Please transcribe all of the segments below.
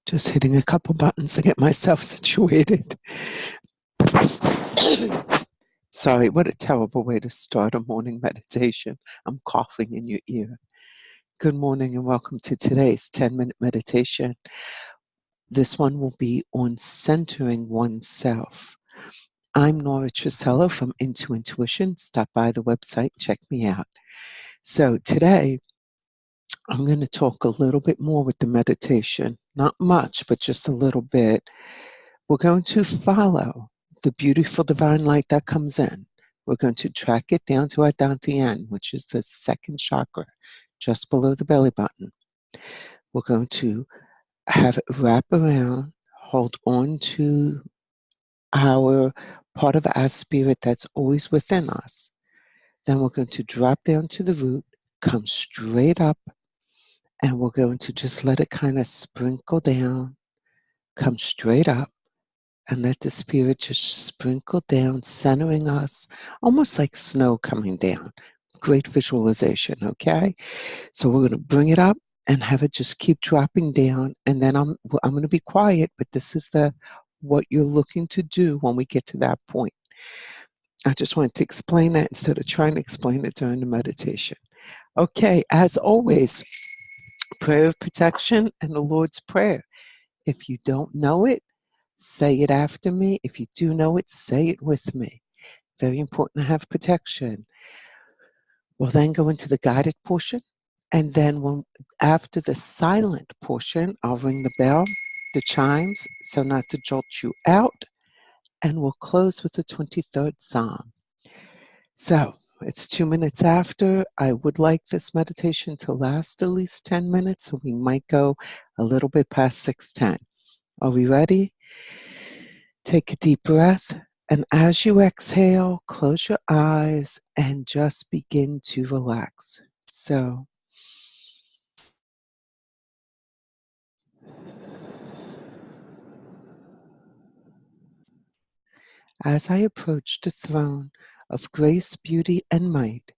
Just hitting a couple buttons to get myself situated. Sorry, what a terrible way to start a morning meditation. I'm coughing in your ear. Good morning and welcome to today's 10-minute meditation. This one will be on centering oneself. I'm Nora Truscello from Into Intuition. Stop by the website, check me out. So today, I'm going to talk a little bit more with the meditation. Not much, but just a little bit. We're going to follow the beautiful divine light that comes in. We're going to track it down to our dantian, which is the second chakra, just below the belly button. We're going to have it wrap around, hold on to our part of our spirit that's always within us. Then we're going to drop down to the root, come straight up, and we're going to just let it kind of sprinkle down, come straight up, and let the spirit just sprinkle down, centering us, almost like snow coming down. Great visualization, okay? So we're going to bring it up and have it just keep dropping down, and then I'm going to be quiet, but this is what you're looking to do when we get to that point. I just wanted to explain that instead of trying to explain it during the meditation. Okay, as always, prayer of protection and the Lord's Prayer. If you don't know it, say it after me. If you do know it, say it with me. Very important to have protection. We'll then go into the guided portion. And then after the silent portion, I'll ring the bell, the chimes, so not to jolt you out. And we'll close with the 23rd Psalm. So it's 2 minutes after. I would like this meditation to last at least 10 minutes, so we might go a little bit past 6:10. Are we ready? Take a deep breath, and as you exhale, close your eyes and just begin to relax. So, as I approach the throne of grace, beauty, and might,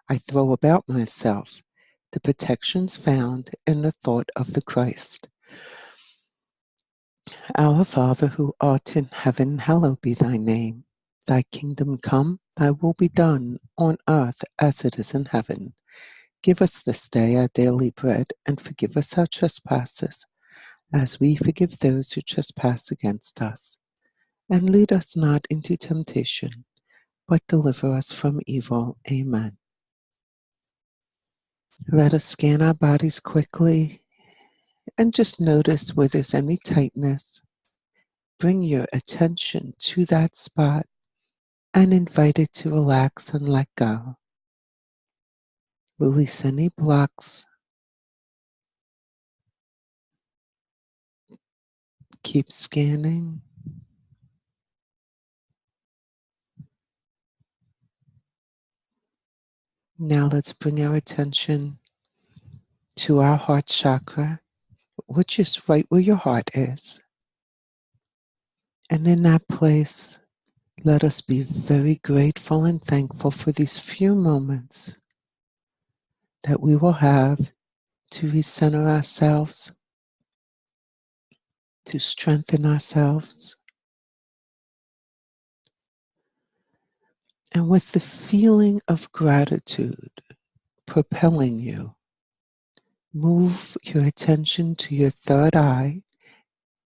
I throw about myself the protections found in the thought of the Christ. Our Father who art in heaven, hallowed be thy name. Thy kingdom come, thy will be done, on earth as it is in heaven. Give us this day our daily bread, and forgive us our trespasses, as we forgive those who trespass against us. And lead us not into temptation, but deliver us from evil. Amen. Let us scan our bodies quickly and just notice where there's any tightness. Bring your attention to that spot and invite it to relax and let go. Release any blocks. Keep scanning. Now let's bring our attention to our heart chakra, which is right where your heart is. And in that place, let us be very grateful and thankful for these few moments that we will have to recenter ourselves, to strengthen ourselves. And with the feeling of gratitude propelling you, move your attention to your third eye,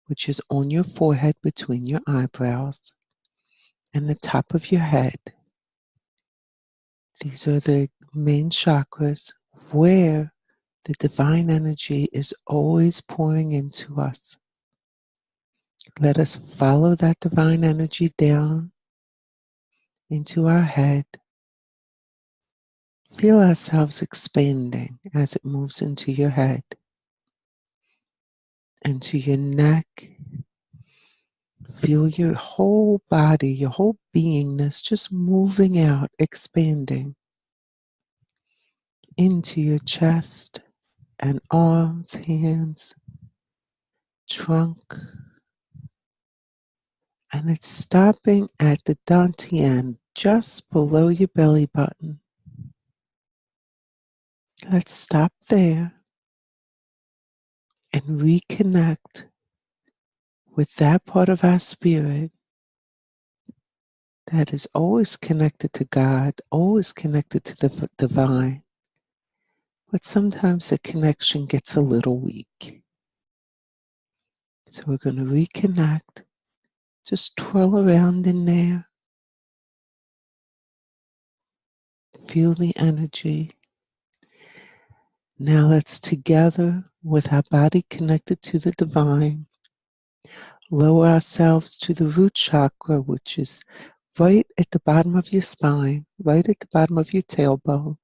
which is on your forehead between your eyebrows, and the top of your head. These are the main chakras where the divine energy is always pouring into us. Let us follow that divine energy down into our head. Feel ourselves expanding as it moves into your head, into your neck. Feel your whole body, your whole beingness just moving out, expanding into your chest and arms, hands, trunk. And it's stopping at the dantian, just below your belly button. Let's stop there and reconnect with that part of our spirit that is always connected to God, always connected to the divine, but sometimes the connection gets a little weak. So we're going to reconnect. Just twirl around in there. Feel the energy. Now let's together, with our body connected to the divine, lower ourselves to the root chakra, which is right at the bottom of your spine, right at the bottom of your tailbone.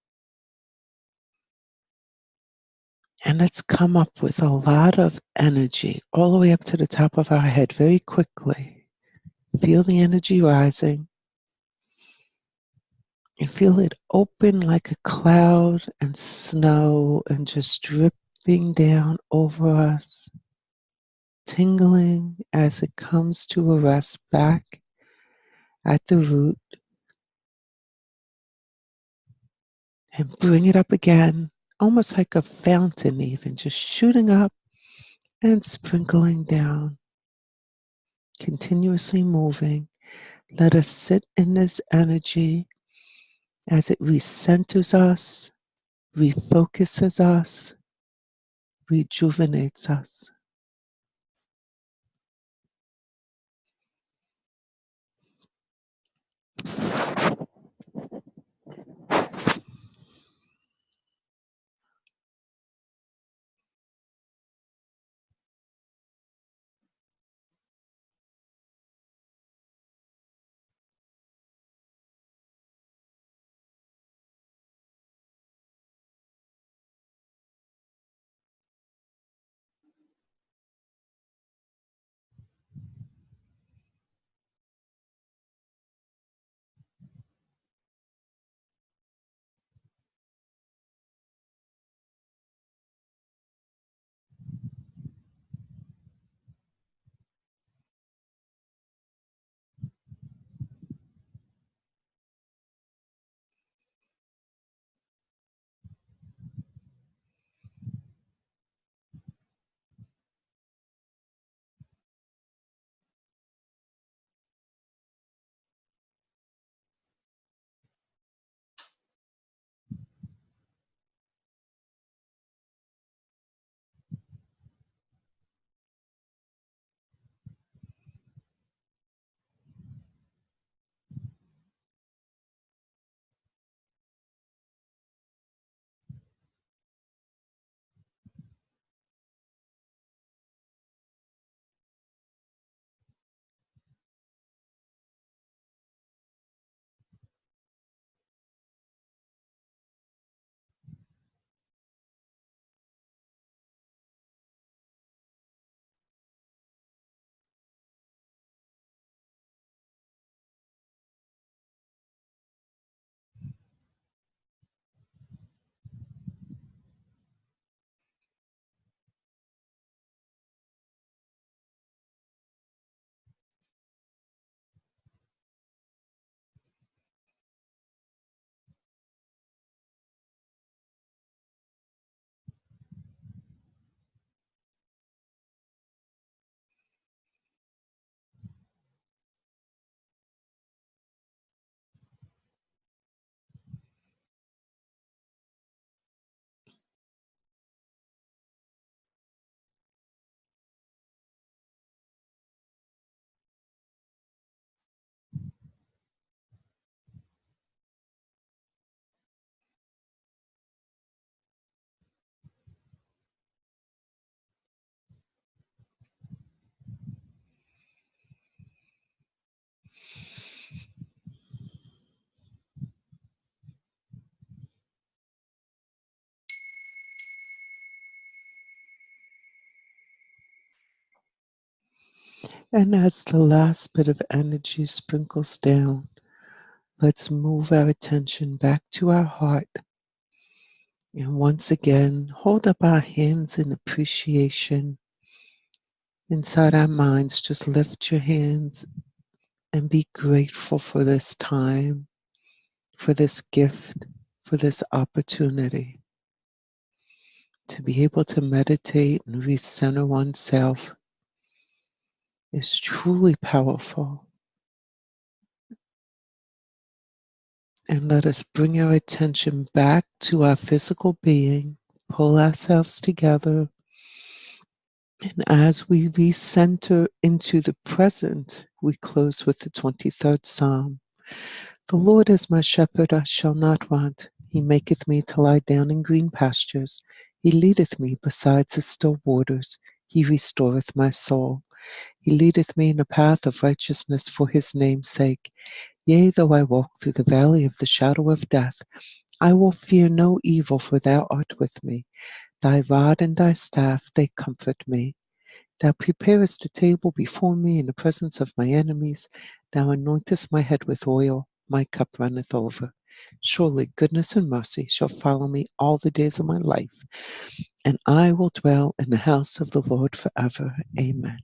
And let's come up with a lot of energy all the way up to the top of our head very quickly. Feel the energy rising and feel it open like a cloud and snow and just dripping down over us, tingling as it comes to a rest back at the root, and bring it up again, almost like a fountain even, just shooting up and sprinkling down, continuously moving. Let us sit in this energy as it recenters us, refocuses us, rejuvenates us. And as the last bit of energy sprinkles down, let's move our attention back to our heart. And once again, hold up our hands in appreciation. Inside our minds, just lift your hands and be grateful for this time, for this gift, for this opportunity to be able to meditate and recenter oneself is truly powerful. And let us bring our attention back to our physical being, pull ourselves together, and as we recenter into the present, we close with the 23rd Psalm. The Lord is my shepherd, I shall not want. He maketh me to lie down in green pastures. He leadeth me beside the still waters. He restoreth my soul. He leadeth me in a path of righteousness for his name's sake. Yea, though I walk through the valley of the shadow of death, I will fear no evil, for thou art with me. Thy rod and thy staff, they comfort me. Thou preparest a table before me in the presence of my enemies. Thou anointest my head with oil. My cup runneth over. Surely goodness and mercy shall follow me all the days of my life, and I will dwell in the house of the Lord forever. Amen.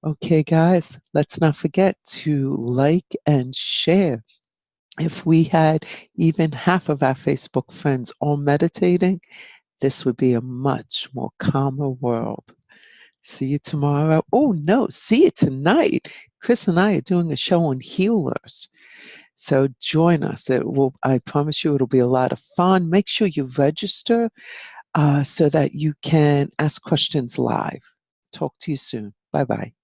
Okay, guys, let's not forget to like and share. If we had even half of our Facebook friends all meditating, this would be a much more calmer world. See you tomorrow. Oh, no, see you tonight. Chris and I are doing a show on healers. So join us. I promise you, it'll be a lot of fun. Make sure you register so that you can ask questions live. Talk to you soon. Bye-bye.